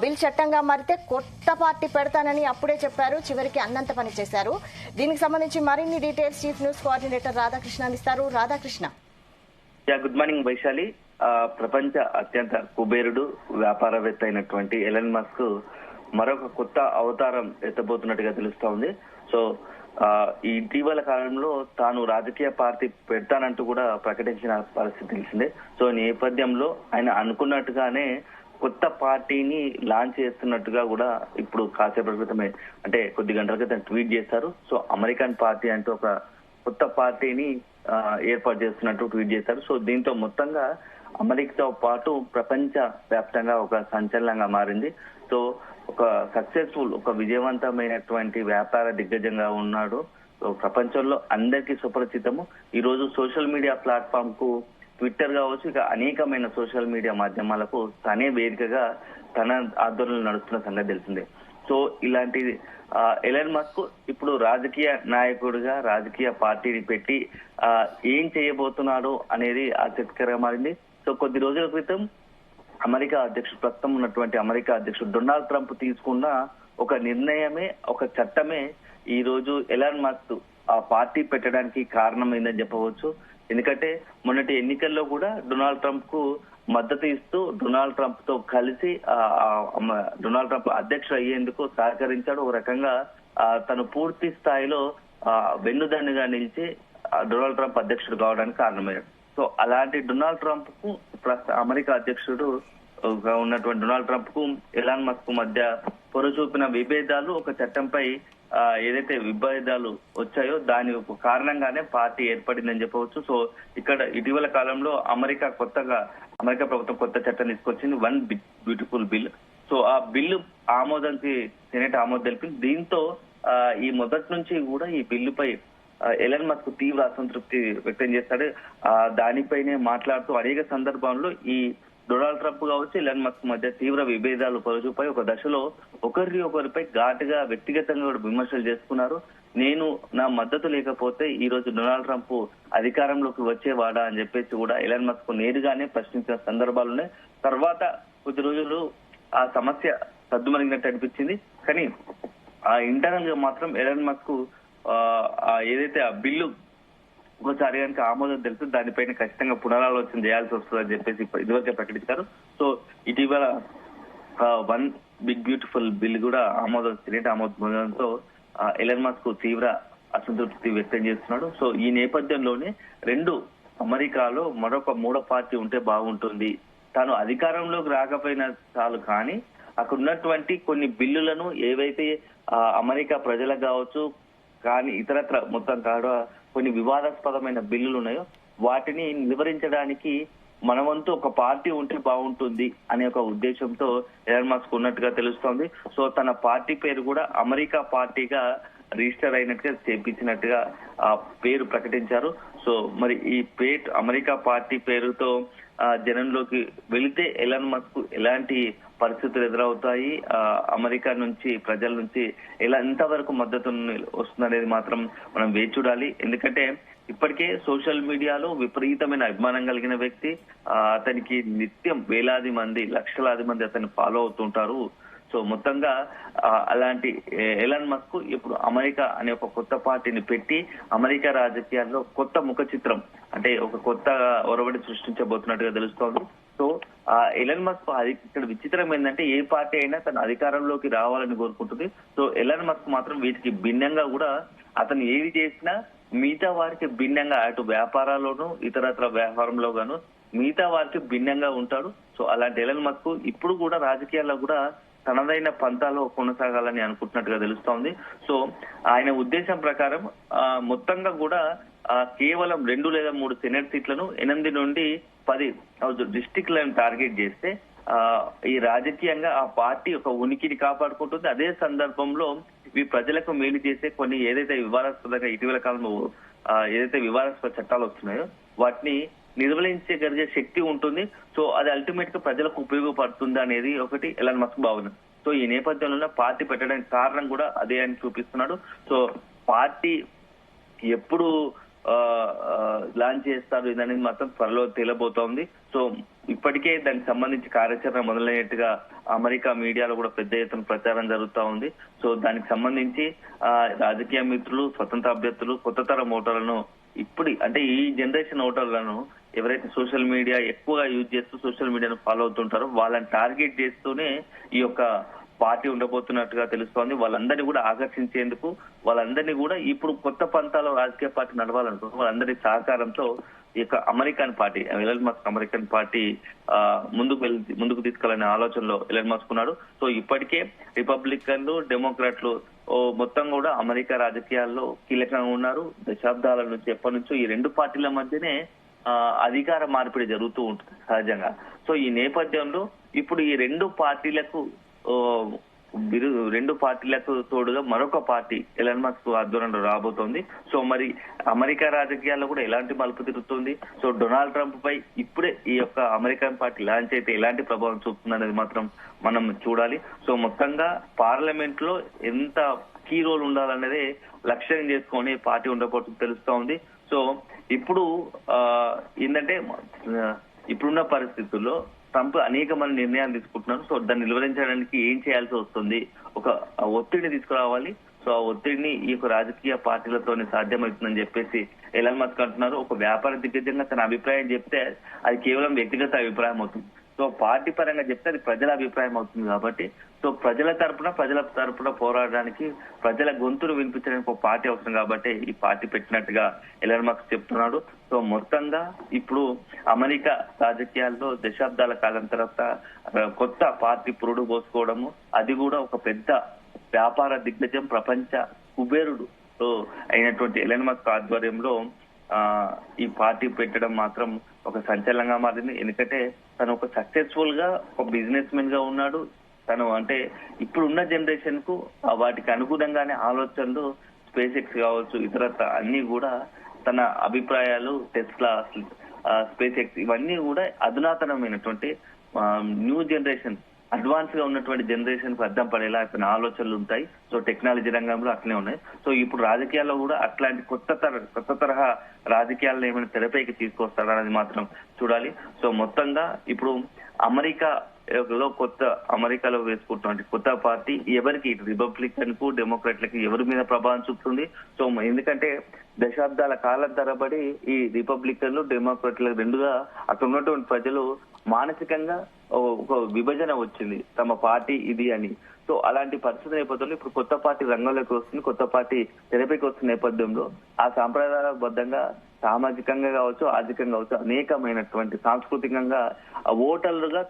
Bill చట్టంగా మారితే కొత్త పార్టీ పెడతానని అప్పుడే చెప్పారు. చివరికి అన్నంత పని చేశారు. దీనికి సంబంధించి మరిన్ని details chief news coordinator Radhakrishna ఇస్తారు. రాధాకృష్ణ. Good morning Vaishali. ప్రపంచ అత్యంత కుబేరుడు వ్యాపారవేత్త అయినటువంటి ఎలన్ మస్క్ మరొక కొత్త అవతారం ఎత్తబోతున్నట్టుగా తెలుస్తోంది. సో ఈ ఇటీవల కాలంలో తాను రాజకీయ పార్టీ పెడతానంటూ కూడా ప్రకటించిన పరిస్థితి తెలిసిందే. సో నేపథ్యంలో ఆయన అనుకున్నట్టుగానే కొత్త పార్టీని లాంచ్ చేస్తున్నట్టుగా కూడా ఇప్పుడు కాసేపటి క్రితమే, అంటే కొద్ది గంటల క్రితం ట్వీట్ చేశారు. సో అమెరికన్ పార్టీ అంటూ ఒక కొత్త పార్టీని ఏర్పాటు చేస్తున్నట్టు ట్వీట్ చేశారు. సో దీంతో మొత్తంగా అమెరికాతో పాటు ప్రపంచ వ్యాప్తంగా ఒక సంచలనంగా మారింది. సో ఒక సక్సెస్ఫుల్, ఒక విజయవంతమైనటువంటి వ్యాపార దిగ్గజంగా ఉన్నాడు. సో ప్రపంచంలో అందరికీ సుపరిచితము. ఈ రోజు సోషల్ మీడియా ప్లాట్ఫామ్ కు, ట్విట్టర్ కావచ్చు, ఇక అనేకమైన సోషల్ మీడియా మాధ్యమాలకు తనే వేదికగా తన ఆధ్వర్యంలో నడుస్తున్న సంగతి తెలిసిందే. సో ఇలాంటి ఎలన్ మస్క్ ఇప్పుడు రాజకీయ నాయకుడిగా రాజకీయ పార్టీని పెట్టి ఏం చేయబోతున్నాడు అనేది ఆసక్తికరంగా మారింది. సో కొద్ది రోజుల క్రితం అమెరికా అధ్యక్షుడు, ప్రస్తుతం ఉన్నటువంటి అమెరికా అధ్యక్షుడు డొనాల్డ్ ట్రంప్ తీసుకున్న ఒక నిర్ణయమే, ఒక చట్టమే ఈ రోజు ఎలన్ మస్క్ ఆ పార్టీ పెట్టడానికి కారణమైందని చెప్పవచ్చు. ఎందుకంటే మొన్నటి ఎన్నికల్లో కూడా డొనాల్డ్ ట్రంప్ కు మద్దతు ఇస్తూ డొనాల్డ్ ట్రంప్ తో కలిసి డొనాల్డ్ ట్రంప్ అధ్యక్షుడు అయ్యేందుకు సహకరించాడు. ఒక రకంగా తను పూర్తి స్థాయిలో వెన్నుదన్నుగా నిలిచి డొనాల్డ్ ట్రంప్ అధ్యక్షుడు కావడానికి కారణమయ్యాడు. సో అలాంటి డొనాల్డ్ ట్రంప్ కు అమెరికా అధ్యక్షుడు ఉన్నటువంటి డొనాల్డ్ ట్రంప్ కు ఎలాన్ మస్క్ మధ్య పొరచూపిన విభేదాలు, ఒక చట్టంపై ఏదైతే విభేదాలు వచ్చాయో దాని కారణంగానే పార్టీ ఏర్పడిందని చెప్పవచ్చు. సో ఇక్కడ ఇటీవల కాలంలో అమెరికా ప్రభుత్వం కొత్త చట్టం తీసుకొచ్చింది, వన్ బ్యూటిఫుల్ బిల్. సో ఆ బిల్లు ఆమోదానికి సెనెట్ ఆమోదం తెలిపింది. దీంతో ఈ మొదటి నుంచి కూడా ఈ బిల్లుపై ఎలన్ మస్క్ తీవ్ర అసంతృప్తి వ్యక్తం చేస్తాడు. దానిపైనే మాట్లాడుతూ అనేక సందర్భాల్లో ఈ డొనాల్డ్ ట్రంప్ కావచ్చు, ఎలన్ మస్క్ మధ్య తీవ్ర విభేదాలు పొరచూపాయి. ఒక దశలో ఒకరిపై ఘాటుగా వ్యక్తిగతంగా కూడా విమర్శలు చేసుకున్నారు. నేను నా మద్దతు లేకపోతే ఈ రోజు డొనాల్డ్ ట్రంప్ అధికారంలోకి వచ్చేవాడా అని చెప్పేసి కూడా ఎలన్ మస్క్ నేరుగానే ప్రశ్నించిన సందర్భాలున్నాయి. తర్వాత కొద్ది రోజులు ఆ సమస్య సద్దుమణిగినట్టు అనిపించింది. కానీ ఆ ఇంటర్నల్ గా మాత్రం ఎలన్ మస్క్ ఏదైతే ఆ బిల్లు ఒకసారి కనుక ఆమోదం తెలుసు దానిపైన ఖచ్చితంగా పునరాలోచన చేయాల్సి వస్తుందని చెప్పేసి ఇదివరకే ప్రకటించారు. సో ఇటీవల వన్ బిగ్ బ్యూటిఫుల్ బిల్ కూడా సెనెట్ ఆమోదంతో ఎలన్ మస్క్ తీవ్ర అసంతృప్తి వ్యక్తం చేస్తున్నాడు. సో ఈ నేపథ్యంలోనే అమెరికాలో మరొక మూడో పార్టీ ఉంటే బాగుంటుంది, తాను అధికారంలోకి రాకపోయినా చాలు, కానీ అక్కడ ఉన్నటువంటి కొన్ని బిల్లులను ఏవైతే అమెరికా ప్రజలకు కావచ్చు, కానీ ఇతరత్ర మొత్తం కాడ కొన్ని వివాదాస్పదమైన బిల్లులు ఉన్నాయో వాటిని నివారించడానికి మనవంతు ఒక పార్టీ ఉంటే బాగుంటుంది అనే ఒక ఉద్దేశంతో ఎలన్ మస్క్ ఉన్నట్టుగా తెలుస్తోంది. సో తన పార్టీ పేరు కూడా అమెరికా పార్టీగా రిజిస్టర్ అయినట్టుగా చేపించినట్టుగా ఆ పేరు ప్రకటించారు. సో మరి ఈ అమెరికా పార్టీ పేరుతో జనంలోకి వెళితే ఎలన్ మస్క్ ఎలాంటి పరిస్థితులు ఎదురవుతాయి, అమెరికా నుంచి ప్రజల నుంచి ఎంతవరకు మద్దతు వస్తుందనేది మాత్రం మనం వేచి చూడాలి. ఎందుకంటే ఇప్పటికే సోషల్ మీడియాలో విపరీతమైన అభిమానం కలిగిన వ్యక్తి, అతనికి నిత్యం వేలాది మంది, లక్షలాది మంది అతన్ని ఫాలో అవుతుంటారు. సో మొత్తంగా అలాంటి ఎలన్ మస్క్ ఇప్పుడు అమెరికా అనే ఒక కొత్త పార్టీని పెట్టి అమెరికా రాజకీయాల్లో కొత్త ముఖ చిత్రం, అంటే ఒక కొత్త ఒరవడి సృష్టించబోతున్నట్టుగా తెలుస్తోంది. సో ఎలన్ మస్క్ ఇక్కడ విచిత్రం ఏంటంటే ఏ పార్టీ అయినా తన అధికారంలోకి రావాలని కోరుకుంటుంది. సో ఎలన్ మస్క్ మాత్రం వీటికి భిన్నంగా కూడా అతను ఏది చేసినా మిగతా వారికి భిన్నంగా, అటు వ్యాపారాల్లోనూ ఇతరత్ర వ్యవహారంలో గాను మిగతా వారికి భిన్నంగా ఉంటాడు. సో అలాంటి ఎలన్ మస్క్ ఇప్పుడు కూడా రాజకీయాల్లో కూడా తనదైన పంతాలో కొనసాగాలని అనుకుంటున్నట్టుగా తెలుస్తోంది. సో ఆయన ఉద్దేశం ప్రకారం మొత్తంగా కూడా కేవలం 2 లేదా 3 సెనెట్ సీట్లను 8 నుండి 10 డిస్ట్రిక్ట్లను టార్గెట్ చేస్తే ఈ రాజకీయంగా ఆ పార్టీ ఒక ఉనికిని కాపాడుకుంటుంది. అదే సందర్భంలో ఈ ప్రజలకు మేలు చేసే కొన్ని ఏదైతే వివాదాస్పదంగా ఇటీవల కాలంలో ఏదైతే వివాదాస్పద చట్టాలు వస్తున్నాయో వాటిని నిర్వహించగలిగే శక్తి ఉంటుంది. సో అది అల్టిమేట్ గా ప్రజలకు ఉపయోగపడుతుంది అనేది ఒకటి ఎలన్ మస్క్ భావన. సో ఈ నేపథ్యంలో పార్టీ పెట్టడానికి కారణం కూడా అదే అని చూపిస్తున్నాడు. సో పార్టీ ఎప్పుడు లాంచ్ చేస్తారు ఇదనేది మాత్రం త్వరలో తేలబోతోంది. సో ఇప్పటికే దానికి సంబంధించి కార్యాచరణ మొదలైనట్టుగా అమెరికా మీడియాలో కూడా పెద్ద ఎత్తున ప్రచారం జరుగుతూ ఉంది. సో దానికి సంబంధించి రాజకీయ మిత్రులు, స్వతంత్ర అభ్యర్థులు, కొత్త తరం ఓటర్లను ఇప్పుడు అంటే ఈ జనరేషన్ ఓటర్లను ఎవరైతే సోషల్ మీడియా ఎక్కువగా యూజ్ చేస్తూ సోషల్ మీడియాను ఫాలో అవుతుంటారో వాళ్ళని టార్గెట్ చేస్తూనే ఈ యొక్క పార్టీ ఉండబోతున్నట్టుగా తెలుస్తోంది. వాళ్ళందరినీ కూడా ఆకర్షించేందుకు, వాళ్ళందరినీ కూడా ఇప్పుడు కొత్త పంతాలో రాజకీయ పార్టీ నడవాలనుకుంటున్నారు. వాళ్ళందరి సహకారంతో ఈ యొక్క American party, Elon Musk American party ముందుకు తీసుకెళ్లనే ఆలోచనలో ఎలన్ మస్క్ ఉన్నాడు. సో ఇప్పటికే రిపబ్లికన్లు, డెమోక్రాట్లు మొత్తం కూడా అమెరికా రాజకీయాల్లో కీలకంగా ఉన్నారు. దశాబ్దాల నుంచి ఎప్పటి నుంచో ఈ రెండు పార్టీల మధ్యనే అధికార మార్పిడి జరుగుతూ ఉంటుంది సహజంగా. సో ఈ నేపథ్యంలో ఇప్పుడు ఈ రెండు పార్టీలకు తోడుగా మరొక పార్టీ ఎలన్ మస్క్ ఆధ్వర్యంలో రాబోతోంది. సో మరి అమెరికా రాజకీయాల్లో కూడా ఎలాంటి మలుపు తిరుగుతుంది, సో డొనాల్డ్ ట్రంప్ పై ఇప్పుడే ఈ యొక్క అమెరికన్ పార్టీ లాంచ్ అయితే ఎలాంటి ప్రభావం చూపుతుంది అనేది మాత్రం మనం చూడాలి. సో మొత్తంగా పార్లమెంట్ లో ఎంత కీ రోల్ ఉండాలనేది లక్ష్యం చేసుకొని పార్టీ ఉండబోతుంది తెలుస్తా ఉంది. సో ఇప్పుడు ఏంటంటే ఇప్పుడున్న పరిస్థితుల్లో ట్రంప్ అనేక మంది నిర్ణయాలు తీసుకుంటున్నారు. సో దాన్ని నిలువరించడానికి ఏం చేయాల్సి వస్తుంది, ఒక ఒత్తిడిని తీసుకురావాలి. సో ఆ ఒత్తిడిని ఈ యొక్క రాజకీయ పార్టీలతోనే సాధ్యమవుతుందని చెప్పేసి ఎలన్ మస్క్ అంటున్నారు. ఒక వ్యాపార దిగ్గజంగా తన అభిప్రాయం చెప్తే అది కేవలం వ్యక్తిగత అభిప్రాయం అవుతుంది. సో పార్టీ పరంగా చెప్తే అది ప్రజల అభిప్రాయం అవుతుంది. కాబట్టి సో ప్రజల తరపున పోరాడడానికి, ప్రజల గొంతును వినిపించడానికి ఒక పార్టీ అవసరం. కాబట్టి ఈ పార్టీ పెట్టినట్టుగా ఎలన్ మస్క్ చెప్తున్నాడు. సో మొత్తంగా ఇప్పుడు అమెరికా రాజకీయాల్లో దశాబ్దాల కాలం తర్వాత కొత్త పార్టీ పురుడు పోసుకోవడము, అది కూడా ఒక పెద్ద వ్యాపార దిగ్గజం, ప్రపంచ కుబేరుడు అయినటువంటి ఎలన్ మస్క్ ఆధ్వర్యంలో ఈ పార్టీ పెట్టడం మాత్రం ఒక సంచలనంగా మారింది. ఎందుకంటే తను ఒక సక్సెస్ఫుల్ గా ఒక బిజినెస్ మెన్ గా ఉన్నాడు. తను అంటే ఇప్పుడున్న జనరేషన్ కు వాటికి అనుగుణంగానే ఆలోచనలు, స్పేస్ ఎక్స్ కావచ్చు, ఇతరత్ర అన్ని కూడా తన అభిప్రాయాలు, టెస్లా, స్పేస్ ఎక్స్ ఇవన్నీ కూడా అధునాతనమైనటువంటి న్యూ జనరేషన్, అడ్వాన్స్ గా ఉన్నటువంటి జనరేషన్ కు అర్థం పడేలా తన ఆలోచనలు ఉంటాయి. సో టెక్నాలజీ రంగంలో అట్లనే ఉన్నాయి. సో ఇప్పుడు రాజకీయాల్లో కూడా అట్లాంటి కొత్త తరహా రాజకీయాలను ఏమైనా తెరపైకి తీసుకొస్తాడా అనేది మాత్రం చూడాలి. సో మొత్తంగా ఇప్పుడు అమెరికాలో వేసుకుంటున్నటువంటి కొత్త పార్టీ ఎవరికి, రిపబ్లికన్ కు, డెమోక్రాట్లకి ఎవరి మీద ప్రభావం చూపుతుంది. సో ఎందుకంటే దశాబ్దాల కాలం తరబడి ఈ రిపబ్లికన్లు, డెమోక్రాట్లకు రెండుగా అక్కడ ఉన్నటువంటి ప్రజలు మానసికంగా ఒక విభజన వచ్చింది, తమ పార్టీ ఇది అని. సో అలాంటి పరిస్థితి నేపథ్యంలో ఇప్పుడు కొత్త పార్టీ రంగంలోకి వస్తుంది, కొత్త పార్టీ తెరపైకి వస్తున్న నేపథ్యంలో ఆ సాంప్రదాయబద్ధంగా, సామాజికంగా కావచ్చు, ఆర్థికంగా కావచ్చు, అనేకమైనటువంటి సాంస్కృతికంగా ఓటర్లుగా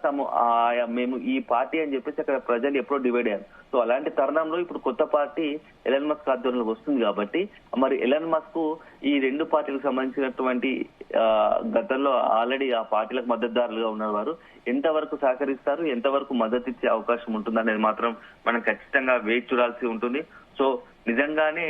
మేము ఈ పార్టీ అని చెప్పేసి అక్కడ ప్రజలు ఎప్పుడో డివైడ్ అయ్యారు. సో అలాంటి తరుణంలో ఇప్పుడు కొత్త పార్టీ ఎలన్ మస్క్ ఆధ్వర్యంలో వస్తుంది. కాబట్టి మరి ఎలన్ మస్క్ ఈ రెండు పార్టీలకు సంబంధించినటువంటి గతంలో ఆల్రెడీ ఆ పార్టీలకు మద్దతుదారులుగా ఉన్నవారు ఎంతవరకు సహకరిస్తారు, ఎంతవరకు మద్దతు ఇచ్చే అవకాశం ఉంటుంది అనేది మాత్రం మనం ఖచ్చితంగా వేచి చూడాల్సి ఉంటుంది. సో నిజంగానే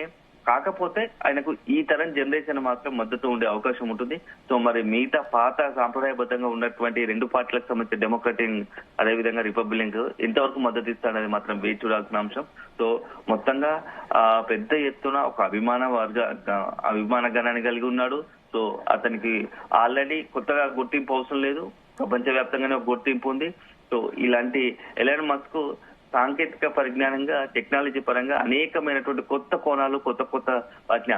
కాకపోతే ఆయనకు ఈ తరం జనరేషన్ మాత్రం మద్దతు ఉండే అవకాశం ఉంటుంది. సో మరి మిగతా పాత సాంప్రదాయబద్ధంగా ఉన్నటువంటి రెండు పార్టీలకు సంబంధించిన డెమోక్రటిక్, అదేవిధంగా రిపబ్లిక్ ఎంతవరకు మద్దతు ఇస్తాడనేది మాత్రం వేచి చూడాల్సిన అంశం. సో మొత్తంగా పెద్ద ఎత్తున ఒక అభిమాన గణాన్ని కలిగి ఉన్నాడు. సో అతనికి ఆల్రెడీ కొత్తగా గుర్తింపు అవసరం లేదు, ప్రపంచవ్యాప్తంగానే ఒక గుర్తింపు ఉంది. సో ఇలాంటి ఎలన్ మస్క్ సాంకేతిక పరిజ్ఞానంగా, టెక్నాలజీ పరంగా అనేకమైనటువంటి కొత్త కోణాలు, కొత్త వాటిని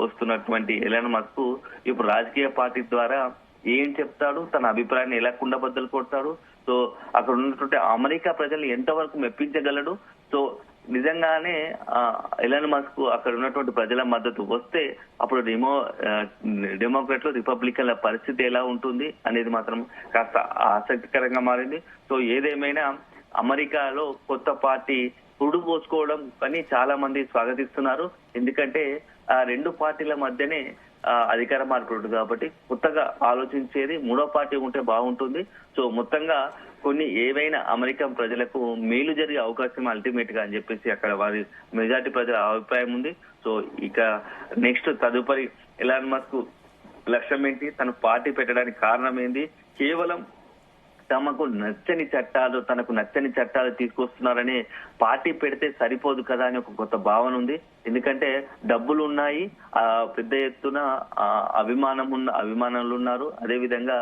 వస్తున్నటువంటి ఎలన్ మస్క్ ఇప్పుడు రాజకీయ పార్టీ ద్వారా ఏం చెప్తాడు, తన అభిప్రాయాన్ని ఎలా కుండబద్దలు కొడతాడు, సో అక్కడ ఉన్నటువంటి అమెరికా ప్రజల్ని ఎంతవరకు మెప్పించగలడు. సో నిజంగానే ఎలన్ మస్క్ అక్కడ ఉన్నటువంటి ప్రజల మద్దతు వస్తే అప్పుడు డెమోక్రాట్లు, రిపబ్లికన్ల పరిస్థితి ఎలా ఉంటుంది అనేది మాత్రం కాస్త ఆసక్తికరంగా మారింది. సో ఏదేమైనా అమెరికాలో కొత్త పార్టీ పురుడు పోసుకోవడం కానీ చాలా మంది స్వాగతిస్తున్నారు. ఎందుకంటే ఆ రెండు పార్టీల మధ్యనే అధికార మార్పు కాబట్టి కొత్తగా ఆలోచించేది మూడో పార్టీ ఉంటే బాగుంటుంది. సో మొత్తంగా కొన్ని ఏవైనా అమెరికన్ ప్రజలకు మేలు జరిగే అవకాశం అల్టిమేట్ గా అని చెప్పేసి అక్కడ వారి మెజార్టీ ప్రజల అభిప్రాయం ఉంది. సో ఇక నెక్స్ట్ తదుపరి ఎలాన్ మస్క్ లక్ష్యం ఏంటి, తన పార్టీ పెట్టడానికి కారణం ఏంది, కేవలం తనకు నచ్చని చట్టాలు తీసుకొస్తున్నారని పార్టీ పెడితే సరిపోదు కదా అని ఒక కొత్త భావన ఉంది. ఎందుకంటే డబ్బులు ఉన్నాయి, పెద్ద ఎత్తున అభిమానులు ఉన్నారు, అదేవిధంగా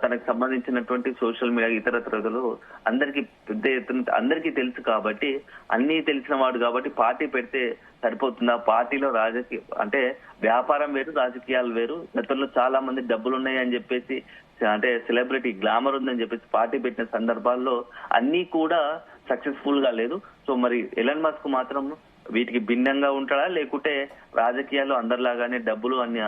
తనకు సంబంధించినటువంటి సోషల్ మీడియా ఇతర తరగతులు అందరికి పెద్ద ఎత్తున అందరికీ తెలుసు కాబట్టి అన్ని తెలిసిన వాడు కాబట్టి పార్టీ పెడితే సరిపోతుందా? పార్టీలో రాజకీయ అంటే వ్యాపారం వేరు, రాజకీయాలు వేరు. గతంలో చాలా మంది డబ్బులు ఉన్నాయి అని చెప్పేసి అంటే సెలబ్రిటీ గ్లామర్ ఉందని చెప్పేసి పార్టీ పెట్టిన సందర్భాల్లో అన్ని కూడా సక్సెస్ఫుల్ గా లేదు. సో మరి ఎలన్ మస్క్ మాత్రం వీటికి భిన్నంగా ఉంటాడా, లేకుంటే రాజకీయాల్లో అందరిలాగానే డబ్బులు అన్ని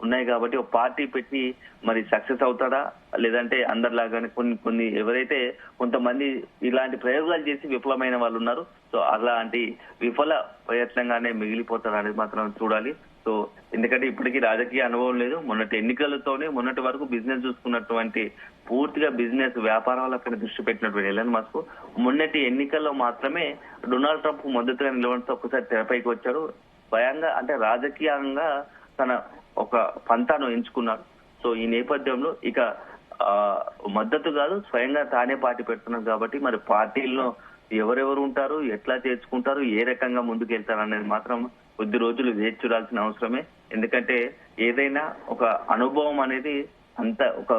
ఉన్నాయి కాబట్టి ఒక పార్టీ పెట్టి మరి సక్సెస్ అవుతాడా, లేదంటే అందరిలాగానే కొన్ని ఎవరైతే కొంతమంది ఇలాంటి ప్రయోగాలు చేసి విఫలమైన వాళ్ళు ఉన్నారు, సో అలాంటి విఫల ప్రయత్నంగానే మిగిలిపోతారు అనేది మాత్రం చూడాలి. సో ఎందుకంటే ఇప్పటికీ రాజకీయ అనుభవం లేదు. మొన్నటి ఎన్నికలతోనే మొన్నటి వరకు బిజినెస్ చూసుకున్నటువంటి పూర్తిగా బిజినెస్ వ్యాపారాలపైన దృష్టి పెట్టినటువంటి ఎలన్ మస్క్ మొన్నటి ఎన్నికల్లో మాత్రమే డొనాల్డ్ ట్రంప్ మద్దతుగా నిలవడంతో ఒక్కసారి తెరపైకి వచ్చాడు. స్వయంగా అంటే రాజకీయంగా తన ఒక పంతాను ఎంచుకున్నాడు. సో ఈ నేపథ్యంలో ఇక మద్దతు కాదు, స్వయంగా తానే పార్టీ పెడుతున్నాడు కాబట్టి మరి పార్టీల్లో ఎవరెవరు ఉంటారు, ఎట్లా చేర్చుకుంటారు, ఏ రకంగా ముందుకు వెళ్తారు అనేది మాత్రం కొద్ది రోజులు వేచి చూడాల్సిన అవసరమే. ఎందుకంటే ఏదైనా ఒక అనుభవం అనేది అంత ఒక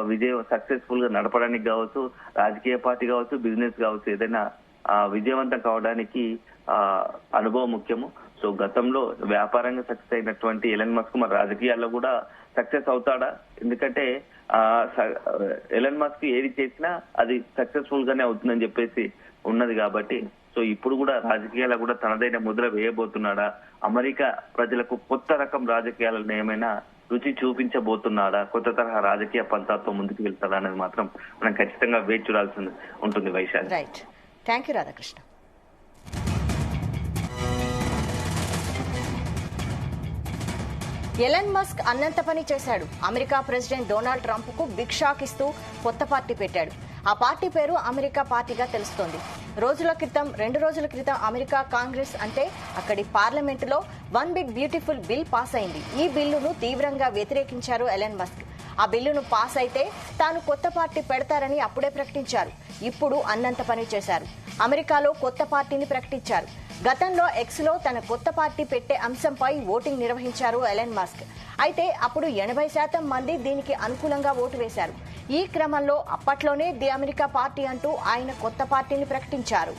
సక్సెస్ఫుల్ గా నడపడానికి కావచ్చు, రాజకీయ పార్టీ కావచ్చు, బిజినెస్ కావచ్చు, ఏదైనా విజయవంతం కావడానికి అనుభవం ముఖ్యము. సో గతంలో వ్యాపారంగా సక్సెస్ అయినటువంటి ఎలన్ మస్క్ మరి రాజకీయాల్లో కూడా సక్సెస్ అవుతాడా? ఎందుకంటే ఎలన్ మస్క్ ఏది చేసినా అది సక్సెస్ఫుల్ గానే అవుతుందని చెప్పేసి ఉన్నది కాబట్టి సో ఇప్పుడు కూడా రాజకీయాల్లో కూడా తనదైన ముద్ర వేయబోతున్నాడా? అమెరికా ప్రజలకు కొత్త రకం రాజకీయాలను ఏమైనా రుచి చూపించబోతున్నాడా? కొత్త తరహా రాజకీయ పంతాతో ముందుకు వెళ్తాడా అనేది మాత్రం మనం ఖచ్చితంగా వేచి చూడాల్సి ఉంటుంది. Vaishali. Right, thank you Radhakrishna. Elon Musk అన్నంత పని చేశాడు. అమెరికా ప్రెసిడెంట్ డొనాల్డ్ ట్రంప్ కు బిగ్ షాక్ ఇస్తూ కొత్త పార్టీ పెట్టాడు. ఆ పార్టీ పేరు అమెరికా పార్టీగా తెలుస్తోంది. 2 రోజుల క్రితం అమెరికా కాంగ్రెస్ అంటే అక్కడి పార్లమెంటులో one big beautiful bill pass అయింది. ఈ బిల్లును తీవ్రంగా వ్యతిరేకించారు ఎలన్ మస్క్. ఆ బిల్లును పాస్ అయితే తాను కొత్త పార్టీ పెడతారని అప్పుడే ప్రకటించారు. ఇప్పుడు అన్నంత పని చేశారు. అమెరికాలో కొత్త పార్టీని ప్రకటించారు. గతంలో ఎక్స్లో తన కొత్త పార్టీ పెట్టే అంశంపై ఓటింగ్ నిర్వహించారు ఎలన్ మస్క్. అయితే అప్పుడు 80% మంది దీనికి అనుకూలంగా ఓటు వేశారు. ఈ క్రమంలో అప్పట్లోనే ది అమెరికా పార్టీ అంటూ ఆయన కొత్త పార్టీని ప్రకటించారు.